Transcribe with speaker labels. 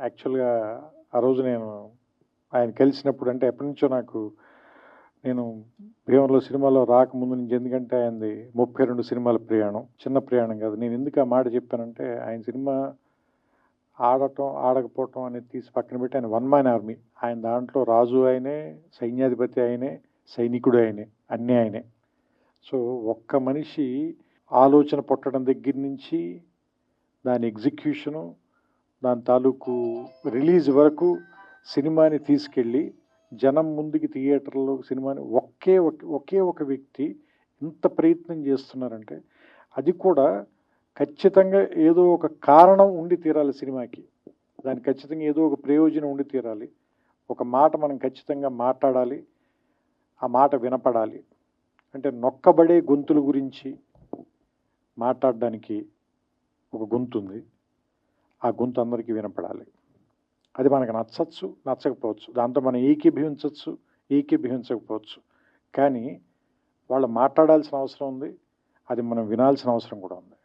Speaker 1: యాక్చువల్‌గా ఆ రోజు నేను ఆయన కలిసినప్పుడు అంటే ఎప్పటినుంచో నేను 'భీమవరంలో' సినిమాలో రాకముందు నుంచి ఎందుకంటే ఆయనది 32 సినిమాల ప్రయాణం. చిన్న ప్రయాణం కాదు. నేను ఎందుకు ఆ మాట చెప్పానంటే ఆయన సినిమా ఆడటం, ఆడకపోవటం అనేది తీసి పక్కన పెట్టి ఆయన వన్ మ్యాన్ ఆర్మీ. ఆయన దాంట్లో రాజు ఆయనే, సైన్యాధిపతి ఆయనే, సైనికుడు ఆయనే, అన్నీ ఆయనే. సో, ఒక్క మనిషి ఆలోచన పుట్టడం దగ్గర నుంచి దాని ఎగ్జిక్యూషను, దాని తాలూకు రిలీజ్ వరకు సినిమాని తీసుకెళ్ళి జనం ముందుకి థియేటర్‌లో సినిమాని ఒకే ఒక వ్యక్తి ఇంత ప్రయత్నం చేస్తున్నారంటే, అది కూడా ఖచ్చితంగా ఏదో ఒక కారణం ఉండి తీరాలి సినిమాకి. దానికి ఖచ్చితంగా ఏదో ఒక ప్రయోజనం ఉండి తీరాలి. ఒక మాట మనం ఖచ్చితంగా మాట్లాడాలి. ఆ మాట వినపడాలి. అంటే నొక్కబడే గొంతుల గురించి మాట్లాడడానికి ఒక గొంతుంది. ఆ గొంతు అందరికీ వినపడాలి. అది మనకు నచ్చచ్చు, నచ్చకపోవచ్చు. దాంతో మనం ఏకీభవించొచ్చు, ఏకీభవించకపోవచ్చు. కానీ వాళ్ళు మాట్లాడాల్సిన అవసరం ఉంది. అది మనం వినాల్సిన అవసరం కూడా ఉంది.